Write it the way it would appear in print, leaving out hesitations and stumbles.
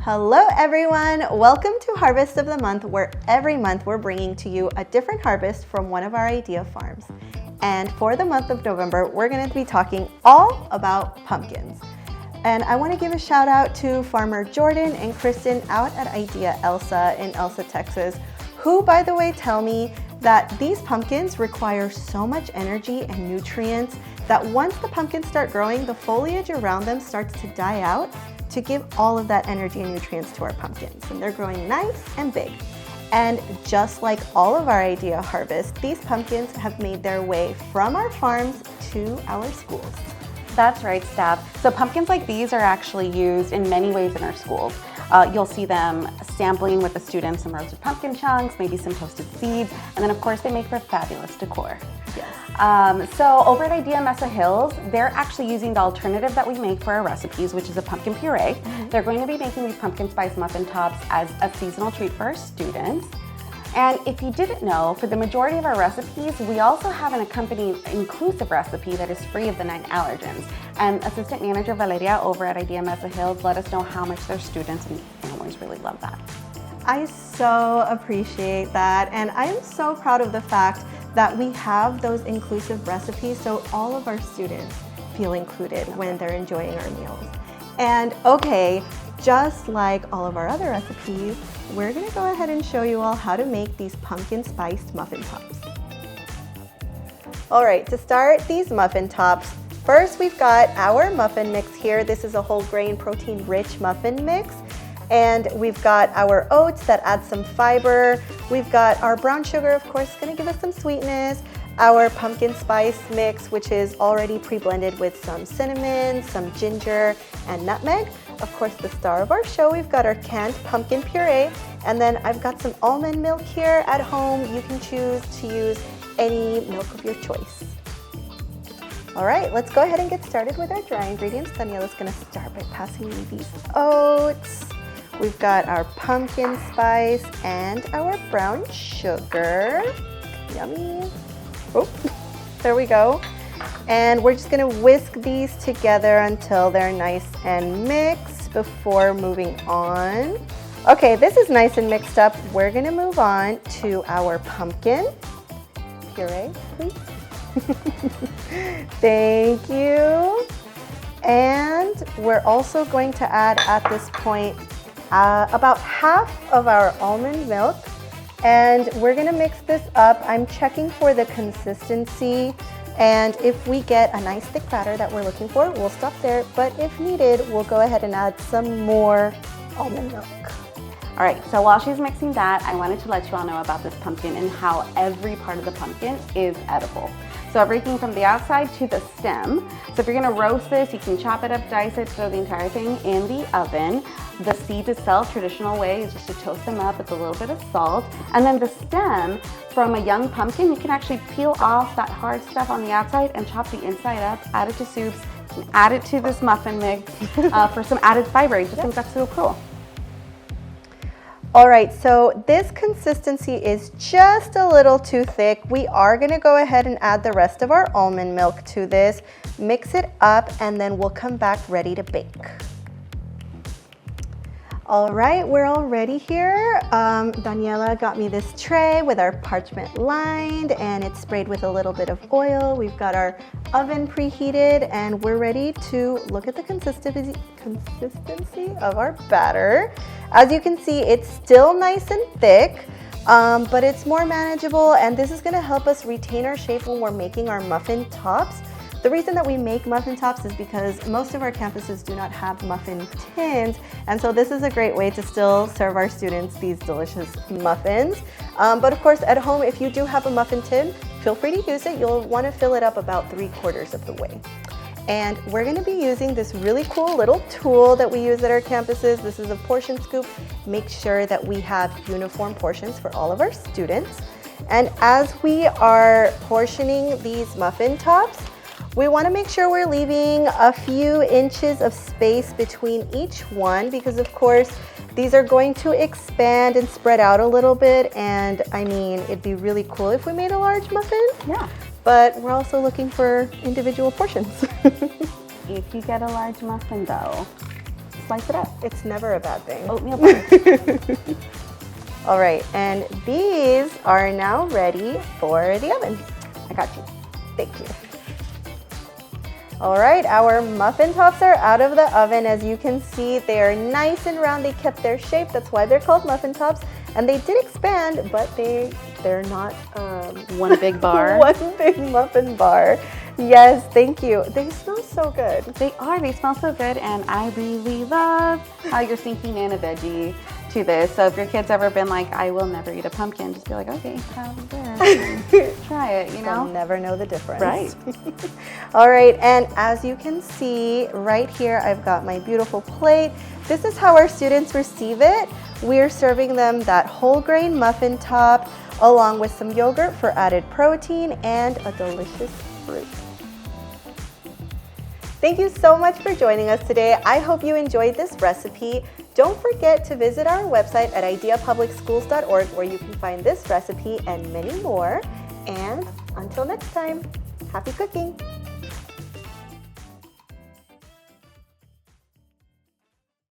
Hello everyone, welcome to Harvest of the Month, where every month we're bringing to you a different harvest from one of our idea farms. And for the month of November, we're going to be talking all about pumpkins. And I want to give a shout out to farmer Jordan and Kristen out at Idea Elsa in Elsa, Texas, who, by the way, tell me that these pumpkins require so much energy and nutrients that once the pumpkins start growing, the foliage around them starts to die out to give all of that energy and nutrients to our pumpkins. And they're growing nice and big. And just like all of our idea harvests, these pumpkins have made their way from our farms to our schools. That's right, Steph. So pumpkins like these are actually used in many ways in our schools. You'll see them sampling with the students some roasted pumpkin chunks, maybe some toasted seeds, and then of course they make for fabulous decor. Yes. So over at Idea Mesa Hills, they're actually using the alternative that we make for our recipes, which is a pumpkin puree. They're going to be making these pumpkin spice muffin tops as a seasonal treat for our students. And if you didn't know, for the majority of our recipes, we also have an accompanying inclusive recipe that is free of the 9 allergens. And Assistant Manager Valeria over at Idea Mesa Hills let us know how much their students and families really love that. I so appreciate that, and I am so proud of the fact that we have those inclusive recipes so all of our students feel included when they're enjoying our meals. And okay, just like all of our other recipes, we're gonna go ahead and show you all how to make these pumpkin spiced muffin tops. All right, to start these muffin tops, first we've got our muffin mix here. This is a whole grain protein rich muffin mix. And we've got our oats that add some fiber. We've got our brown sugar, of course, gonna give us some sweetness. Our pumpkin spice mix, which is already pre-blended with some cinnamon, some ginger, and nutmeg. Of course, the star of our show, we've got our canned pumpkin puree. And then I've got some almond milk here at home. You can choose to use any milk of your choice. All right, let's go ahead and get started with our dry ingredients. Daniela's gonna start by passing me these oats. We've got our pumpkin spice and our brown sugar. Yummy. Oh, there we go. And we're just gonna whisk these together until they're nice and mixed before moving on. Okay, this is nice and mixed up. We're gonna move on to our pumpkin puree, please. Thank you. And we're also going to add at this point about half of our almond milk, and we're gonna mix this up. I'm checking for the consistency, and if we get a nice thick batter that we're looking for, we'll stop there, but if needed, we'll go ahead and add some more almond milk. All right, so while she's mixing that, I wanted to let you all know about this pumpkin and how every part of the pumpkin is edible. So everything from the outside to the stem. So if you're gonna roast this, you can chop it up, dice it, throw the entire thing in the oven. The seeds itself, traditional way, is just to toast them up with a little bit of salt. And then the stem, from a young pumpkin, you can actually peel off that hard stuff on the outside and chop the inside up, add it to soups, and add it to this muffin mix for some added fiber. I just think that's so cool. All right, so this consistency is just a little too thick. We are gonna go ahead and add the rest of our almond milk to this, mix it up, and then we'll come back ready to bake. All right, we're all ready here. Daniela got me this tray with our parchment lined, and it's sprayed with a little bit of oil. We've got our oven preheated, and we're ready to look at the consistency of our batter. As you can see, it's still nice and thick, but it's more manageable, and this is gonna help us retain our shape when we're making our muffin tops. The reason that we make muffin tops is because most of our campuses do not have muffin tins, and so this is a great way to still serve our students these delicious muffins. But of course, at home, if you do have a muffin tin, feel free to use it. You'll want to fill it up about 3/4 of the way. And we're going to be using this really cool little tool that we use at our campuses. This is a portion scoop. Make sure that we have uniform portions for all of our students. And as we are portioning these muffin tops, we want to make sure we're leaving a few inches of space between each one, because of course these are going to expand and spread out a little bit, and I mean, it'd be really cool if we made a large muffin. Yeah. But we're also looking for individual portions. If you get a large muffin though, slice it up. It's never a bad thing. Oatmeal butter. All right, and these are now ready for the oven. I got you. Thank you. All right, our muffin tops are out of the oven. As you can see, they are nice and round. They kept their shape. That's why they're called muffin tops. And they did expand, but they're not one big bar. one big muffin bar. Yes, thank you. They smell so good. They are. They smell so good, and I really love how you're sinking in a veggie to this. So if your kid's ever been like, I will never eat a pumpkin, just be like, okay, have this. Try it, you know? They'll never know the difference. Right. All right, and as you can see right here, I've got my beautiful plate. This is how our students receive it. We're serving them that whole grain muffin top along with some yogurt for added protein and a delicious fruit. Thank you so much for joining us today. I hope you enjoyed this recipe. Don't forget to visit our website at ideapublicschools.org where you can find this recipe and many more. And until next time, happy cooking!